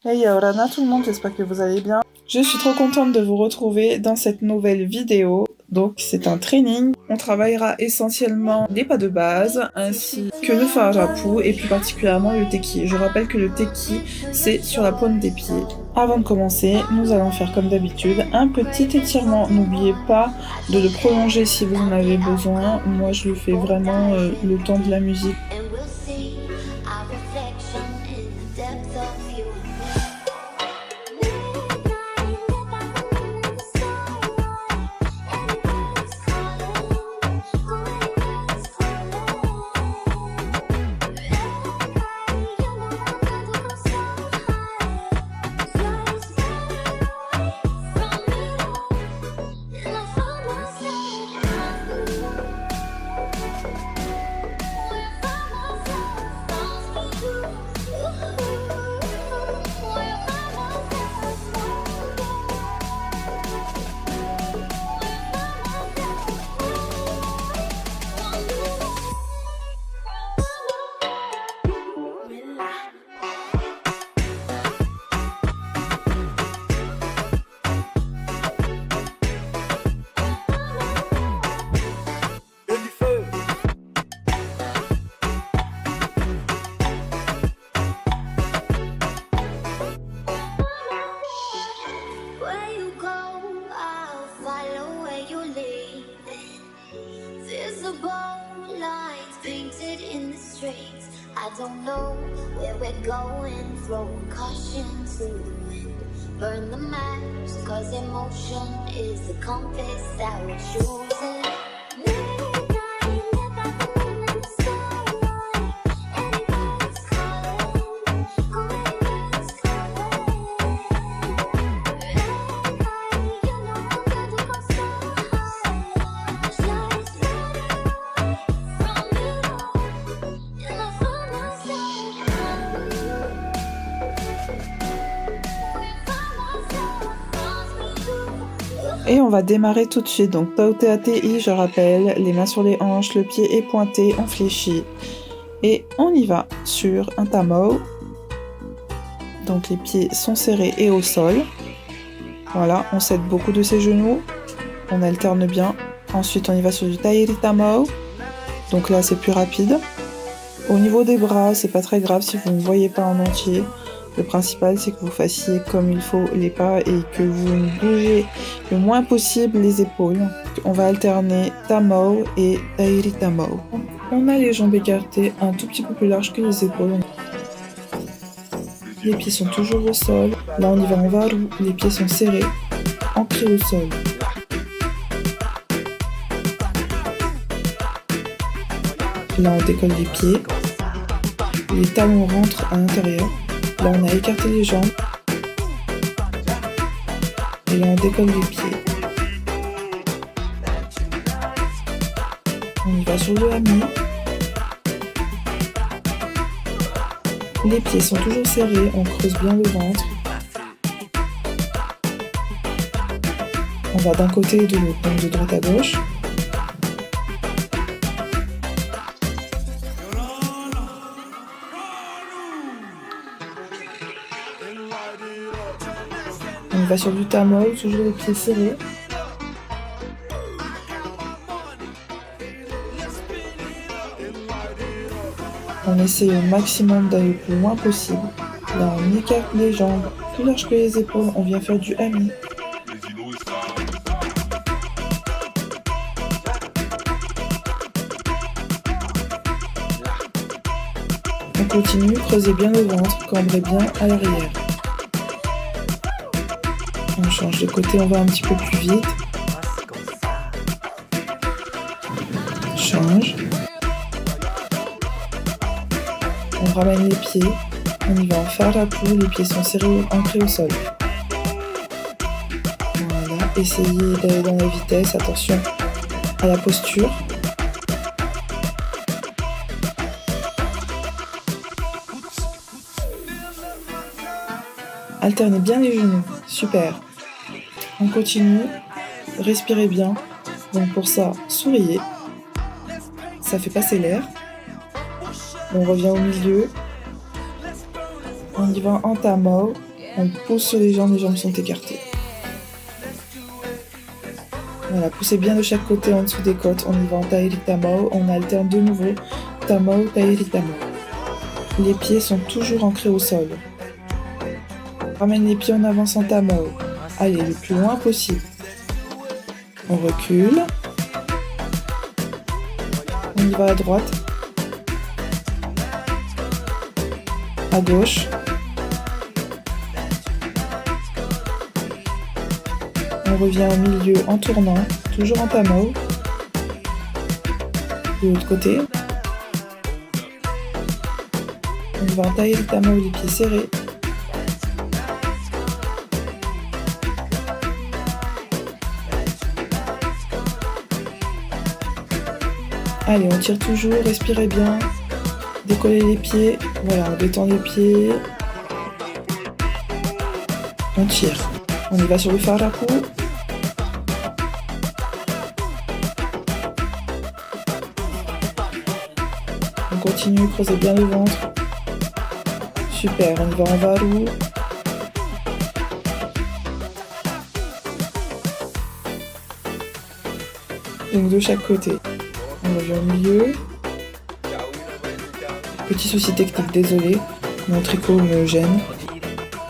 Hey Orana tout le monde, j'espère que vous allez bien. Je suis trop contente de vous retrouver dans cette nouvelle vidéo. Donc c'est un training. On travaillera essentiellement des pas de base ainsi que le farapu et plus particulièrement le teki. Je rappelle que le teki c'est sur la pointe des pieds. Avant de commencer, nous allons faire comme d'habitude un petit étirement. N'oubliez pas de le prolonger si vous en avez besoin. Moi je le fais vraiment le temps de la musique. I don't know where we're going, throw caution to the wind. Burn the match, cause emotion is the compass that we're choosing. Et on va démarrer tout de suite. Donc Tauteatei, je rappelle, les mains sur les hanches, le pied est pointé, on fléchit. Et on y va sur un tamou. Donc les pieds sont serrés et au sol. Voilà, on cède beaucoup de ses genoux. On alterne bien. Ensuite, on y va sur du tairi tamou. Donc là, c'est plus rapide. Au niveau des bras, c'est pas très grave si vous ne voyez pas en entier. Le principal, c'est que vous fassiez comme il faut les pas et que vous ne bougez le moins possible les épaules. On va alterner tamou et tairi tamou. On a les jambes écartées un tout petit peu plus larges que les épaules. Les pieds sont toujours au sol. Là, on y va en varu. Les pieds sont serrés, ancrés au sol. Là, on décolle les pieds. Les talons rentrent à l'intérieur. Là, on a écarté les jambes. Et là, on décolle les pieds. On y va sur le hami. Les pieds sont toujours serrés, on creuse bien le ventre. On va d'un côté et de l'autre, donc de droite à gauche. On va sur du tamou, toujours les pieds serrés. On essaye au maximum d'aller le plus loin possible. Là, on écarte les jambes plus larges que les épaules. On vient faire du hami. On continue, creusez bien le ventre, cambrez bien à l'arrière. On change de côté, on va un petit peu plus vite. Change. On ramène les pieds. On y va en farapu, les pieds sont serrés, ancrés au sol. Voilà, essayez d'aller dans la vitesse, attention à la posture. Alternez bien les genoux, super. On continue, respirez bien. Donc pour ça, souriez. Ça fait passer l'air. On revient au milieu. On y va en tamou. On pousse sur les jambes sont écartées. Voilà, poussez bien de chaque côté en dessous des côtes. On y va en tairi tamao, on alterne de nouveau tamao, tairi tamao. Les pieds sont toujours ancrés au sol. Ramène les pieds en avance en tamao. Allez, le plus loin possible. On recule. On y va à droite. À gauche. On revient au milieu en tournant, toujours en tamao. De l'autre côté. On va en taille le tamao, les pieds serrés. Allez, on tire toujours, respirez bien. Décollez les pieds. Voilà, on détend les pieds. On tire. On y va sur le farapu. On continue, creusez bien le ventre. Super, on y va en varu. Donc de chaque côté. On revient au milieu. Petit souci technique, désolé. Mon tricot me gêne.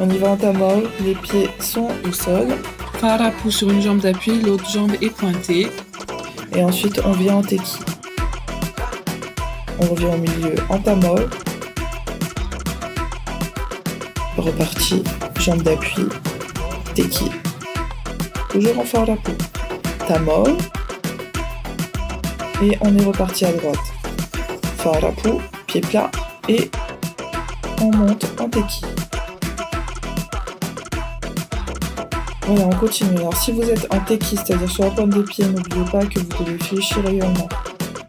On y va en tamao, les pieds sont au sol. Farapu sur une jambe d'appui, l'autre jambe est pointée. Et ensuite on vient en teki. On revient au milieu en tamao. Reparti, jambe d'appui, teki. Toujours en farapu. Tamao. Et on est reparti à droite. Farapu, pied plat. Et on monte en teki. Voilà, on continue. Alors si vous êtes en teki, c'est-à-dire sur la pointe des pieds, n'oubliez pas que vous devez fléchir également.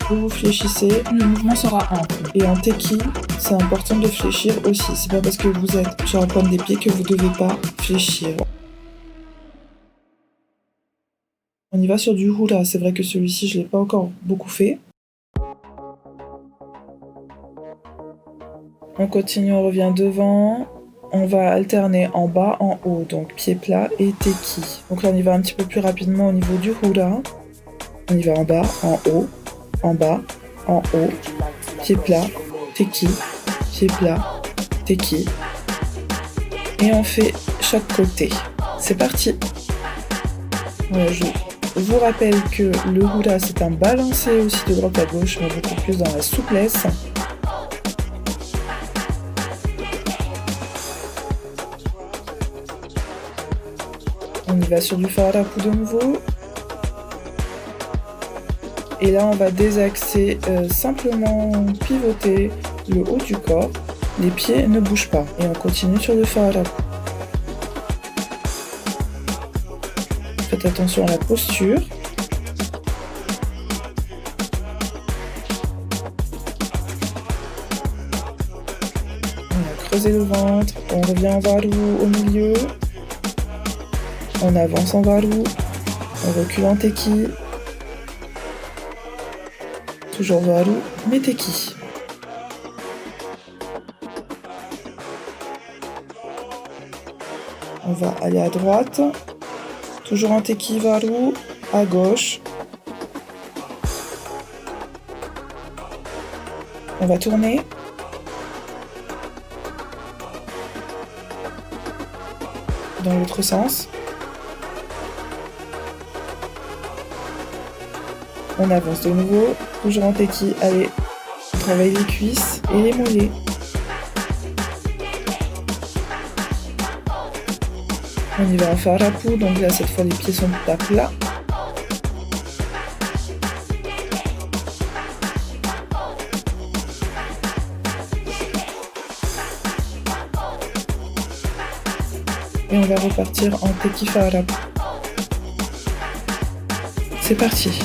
Plus vous fléchissez, le mouvement sera ample. Et en teki, c'est important de fléchir aussi. C'est pas parce que vous êtes sur la pointe des pieds que vous devez pas fléchir. On y va sur du hula. C'est vrai que celui-ci, je l'ai pas encore beaucoup fait. On continue, on revient devant. On va alterner en bas, en haut, donc pied plat et teki. Donc là, on y va un petit peu plus rapidement au niveau du hula. On y va en bas, en haut, en bas, en haut, pied plat, teki, pied plat, teki. Et on fait chaque côté. C'est parti. Voilà, je vous rappelle que le hula, c'est un balancé aussi de droite à gauche, mais beaucoup plus dans la souplesse. On y va sur du farapu de nouveau. Et là, on va désaxer, simplement pivoter le haut du corps. Les pieds ne bougent pas. Et on continue sur le farapu. Faites attention à la posture. On va creuser le ventre. On revient en varu au milieu. On avance en varu, on recule en teki, toujours varu, mais teki. On va aller à droite, toujours en teki varu, à gauche. On va tourner. Dans l'autre sens. On avance de nouveau, toujours en teki. Allez, on travaille les cuisses et les mollets. On y va en farapu, donc là cette fois les pieds sont à plat. Et on va repartir en teki farapu. C'est parti.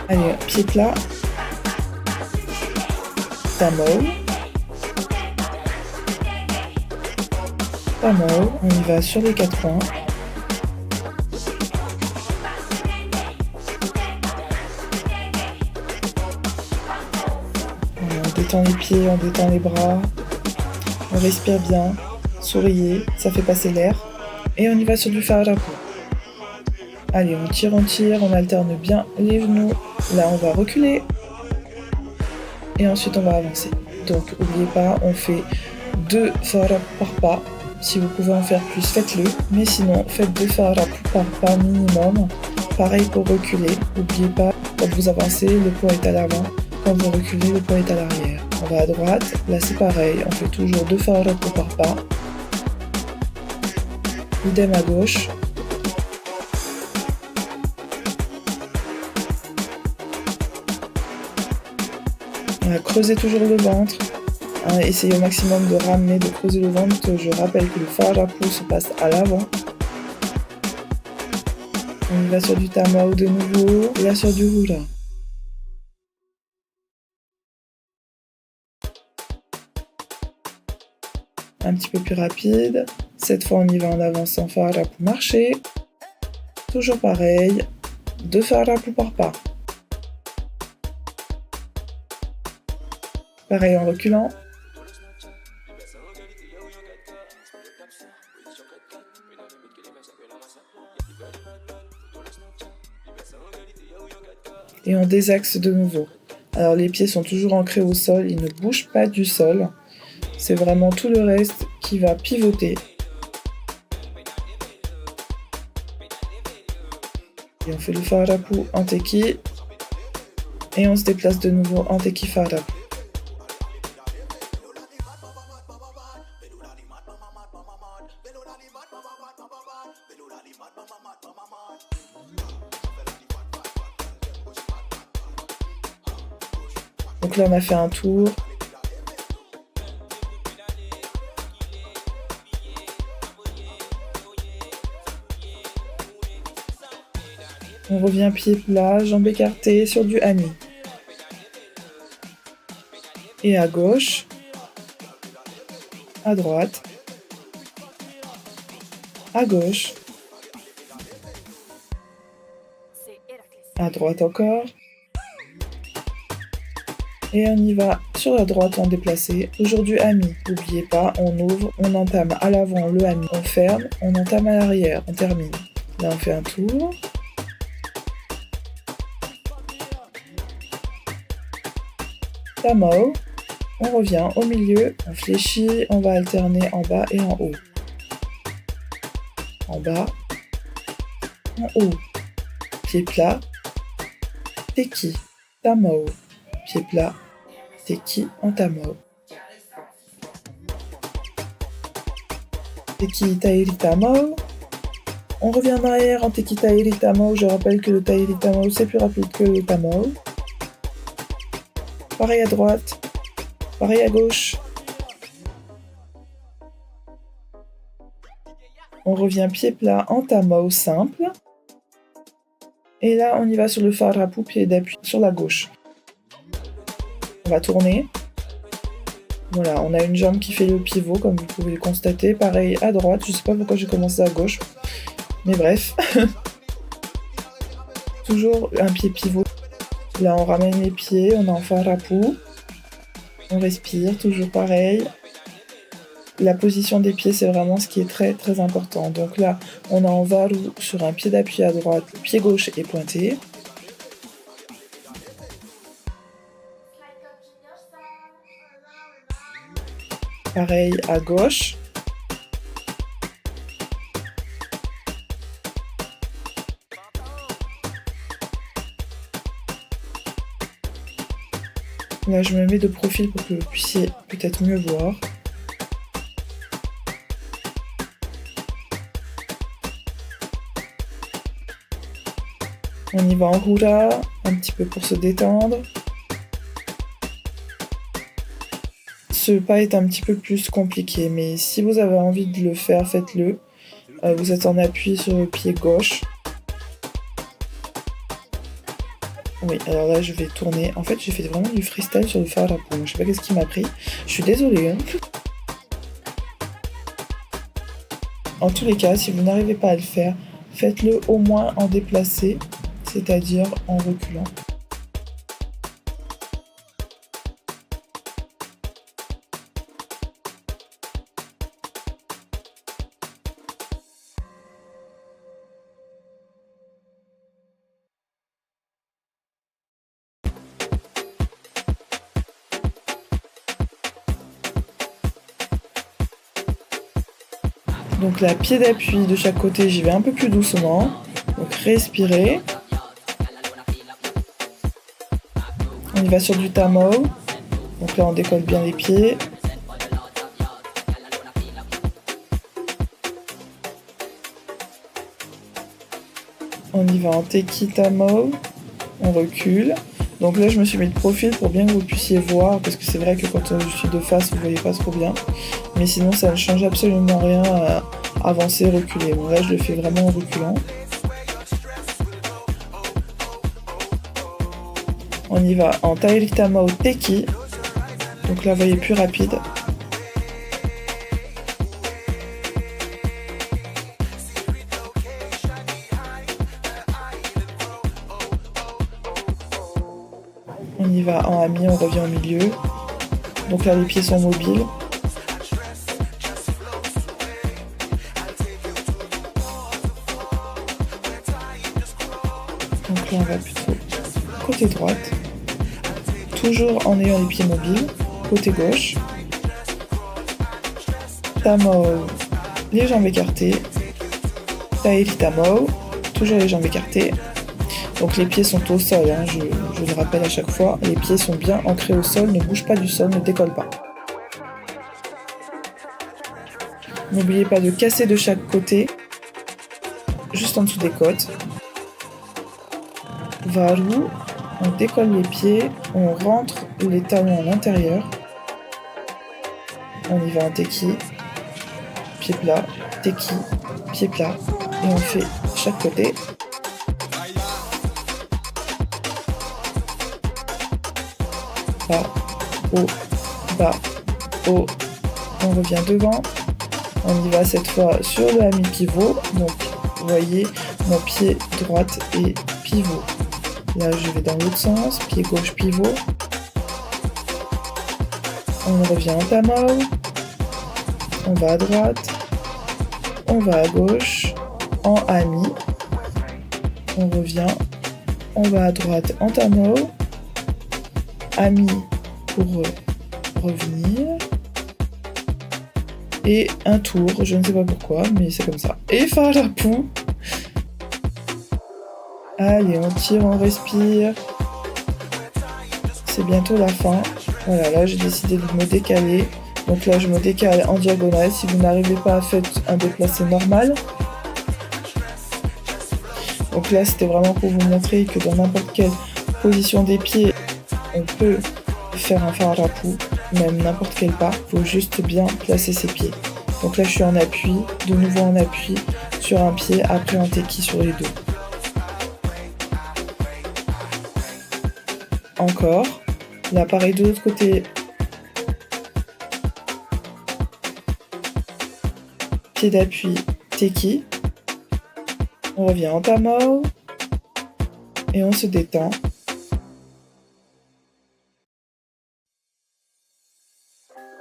Allez, pied plat, tamao, tamao, on y va sur les 4 points. On détend les pieds, on détend les bras. On respire bien, souriez, ça fait passer l'air. Et on y va sur du Farapu. Allez, on alterne bien les genoux. Là, on va reculer. Et ensuite, on va avancer. Donc, n'oubliez pas, on fait 2 Farapu par pas. Si vous pouvez en faire plus, faites-le. Mais sinon, faites 2 Farapu par pas minimum. Pareil pour reculer. N'oubliez pas, quand vous avancez, le poids est à l'avant. Quand vous reculez, le poids est à l'arrière. On va à droite. Là, c'est pareil. On fait toujours 2 Farapu par pas. Idem à gauche. Creusez toujours le ventre. Essayez au maximum de ramener, de creuser le ventre. Je rappelle que le Farapu se passe à l'avant. On y va sur du Tamao de nouveau. Et là sur du Hura. Un petit peu plus rapide. Cette fois, on y va en avançant. Farapu marcher. Toujours pareil. 2 Farapu par pas. Pareil en reculant. Et on désaxe de nouveau. Alors les pieds sont toujours ancrés au sol, ils ne bougent pas du sol. C'est vraiment tout le reste qui va pivoter. Et on fait le Farapu en Teki. Et on se déplace de nouveau en Teki Farapu. Donc là, on a fait un tour. On revient pied plat, jambes écartées sur du Ami. Et à gauche, à droite, à gauche, à droite encore. Et on y va sur la droite en déplacé. Aujourd'hui Ami, n'oubliez pas, on ouvre, on entame à l'avant le Ami, on ferme, on entame à l'arrière, on termine. Là on fait un tour. Tamao, on revient au milieu, on fléchit, on va alterner en bas et en haut. En bas, en haut. Pied plat, Teki, Tamao. Pied plat, Teki en Tamao. Teki Tairi Tamao. On revient en arrière en Teki Tairi Tamao. Je rappelle que le Tairi Tamao c'est plus rapide que le Tamao. Pareil à droite, pareil à gauche. On revient pied plat en Tamao simple. Et là on y va sur le Farapu, pied d'appui sur la gauche. On va tourner. Voilà, on a une jambe qui fait le pivot, comme vous pouvez le constater. Pareil à droite, je sais pas pourquoi j'ai commencé à gauche. Mais bref. Toujours un pied pivot. Là, on ramène les pieds, on est en Farapu. On respire, toujours pareil. La position des pieds, c'est vraiment ce qui est très très important. Donc là, on est en Varu sur un pied d'appui à droite, le pied gauche est pointé. Pareil à gauche. Là, je me mets de profil pour que vous puissiez peut-être mieux voir. On y va en Hura, un petit peu pour se détendre. Ce pas est un petit peu plus compliqué, mais si vous avez envie de le faire, faites-le. Vous êtes en appui sur le pied gauche. Oui, alors là je vais tourner. En fait, j'ai fait vraiment du freestyle sur le Farapu. Je sais pas qu'est-ce qui m'a pris. Je suis désolée. Hein. En tous les cas, si vous n'arrivez pas à le faire, faites-le au moins en déplacé, c'est-à-dire en reculant. Donc là, pied d'appui de chaque côté, j'y vais un peu plus doucement. Donc respirez. On y va sur du Tamo. Donc là, on décolle bien les pieds. On y va en Teki Tamo. On recule. Donc là, je me suis mis de profil pour bien que vous puissiez voir, parce que c'est vrai que quand je suis de face, vous voyez pas trop bien. Mais sinon, ça ne change absolument rien à avancer, reculer. Bon, là, je le fais vraiment en reculant. On y va en Tairi Tamo Teki. Donc là, vous voyez, plus rapide. On y va en Ami, on revient au milieu. Donc là, les pieds sont mobiles. Donc là, on va plutôt côté droite. Toujours en ayant les pieds mobiles. Côté gauche. Tamo, les jambes écartées. Tairi Tamo, toujours les jambes écartées. Donc les pieds sont au sol, hein, je le rappelle à chaque fois. Les pieds sont bien ancrés au sol, ne bougent pas du sol, ne décollent pas. N'oubliez pas de casser de chaque côté, juste en dessous des côtes. Varou, on décolle les pieds, on rentre les talons à l'intérieur. On y va en Teki, pied plat, Teki, pied plat. Et on fait chaque côté. Bas, haut, bas, haut. On revient devant. On y va cette fois sur le Ami pivot. Donc, vous voyez, mon pied droite et pivot. Là, je vais dans l'autre sens. Pied gauche, pivot. On revient en Tamo. On va à droite. On va à gauche. En Ami. On revient. On va à droite en Tamo. Ami pour revenir. Et un tour, je ne sais pas pourquoi, mais c'est comme ça. Et Farapu. Allez, on tire, on respire. C'est bientôt la fin. Voilà, là j'ai décidé de me décaler. Donc là je me décale en diagonale. Si vous n'arrivez pas à faire un déplacé normal. Donc là c'était vraiment pour vous montrer que dans n'importe quelle position des pieds, on peut faire un Farapu, même n'importe quel pas. Il faut juste bien placer ses pieds. Donc là je suis en appui, de nouveau en appui sur un pied, après en Teki sur les deux. Encore. Là pareil de l'autre côté. Pied d'appui, Teki. On revient en Tamo. Et on se détend.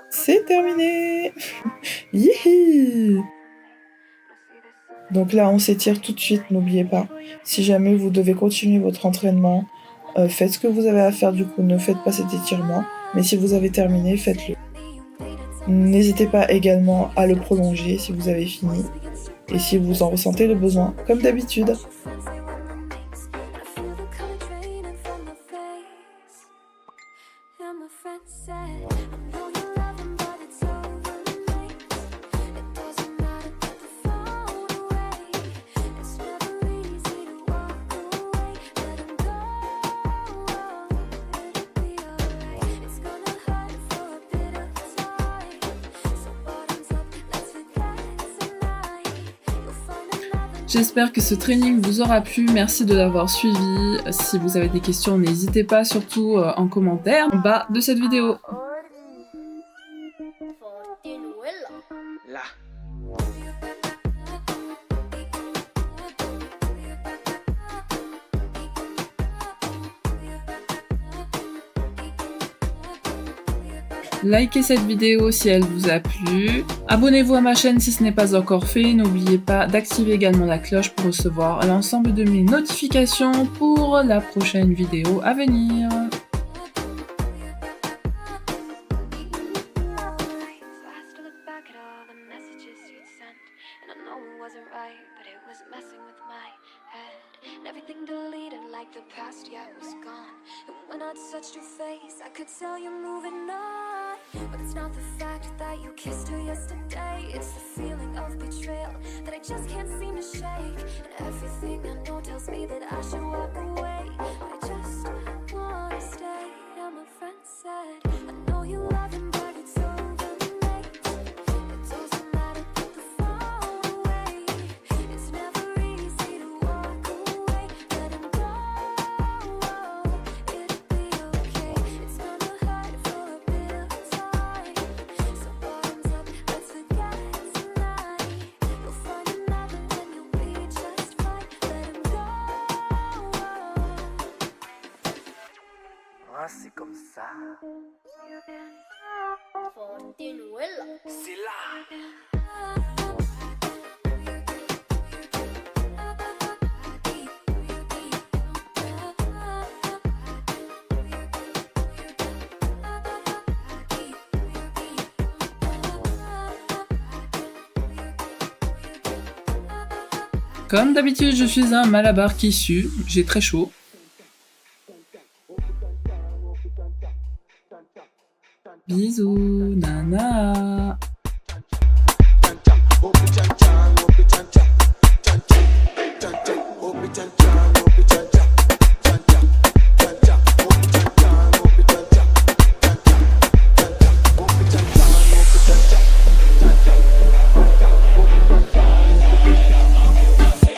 C'est terminé. Yihi. Donc là, on s'étire tout de suite, n'oubliez pas. Si jamais vous devez continuer votre entraînement, faites ce que vous avez à faire du coup, ne faites pas cet étirement. Mais si vous avez terminé, faites-le. N'hésitez pas également à le prolonger si vous avez fini. Et si vous en ressentez le besoin, comme d'habitude. J'espère que ce training vous aura plu, merci de l'avoir suivi. Si vous avez des questions, n'hésitez pas, surtout en commentaire en bas de cette vidéo. Likez cette vidéo si elle vous a plu. Abonnez-vous à ma chaîne si ce n'est pas encore fait. N'oubliez pas d'activer également la cloche pour recevoir l'ensemble de mes notifications pour la prochaine vidéo à venir. was messing with my head. And everything deleted like the past, yeah, it was gone. And when I touched your face, I could tell you're moving on. But it's not the fact that you kissed her yesterday, it's the feeling of betrayal that I just can't seem to shake. And everything I know tells me that I should walk away, but I just wanna stay. And my friend said, I know you love him, but it's over, mate. It doesn't matter, put the phone away. It's never easy to walk away. Let him go, it'll be okay. It's gonna hurt for a bit of time. So bottoms up, let's forget tonight. You'll find another and you'll be just fine. Let him go. Ah, c'est comme ça. Fortinuela. C'est là. Comme d'habitude, je suis un malabar qui sue, j'ai très chaud. Bisous, nana.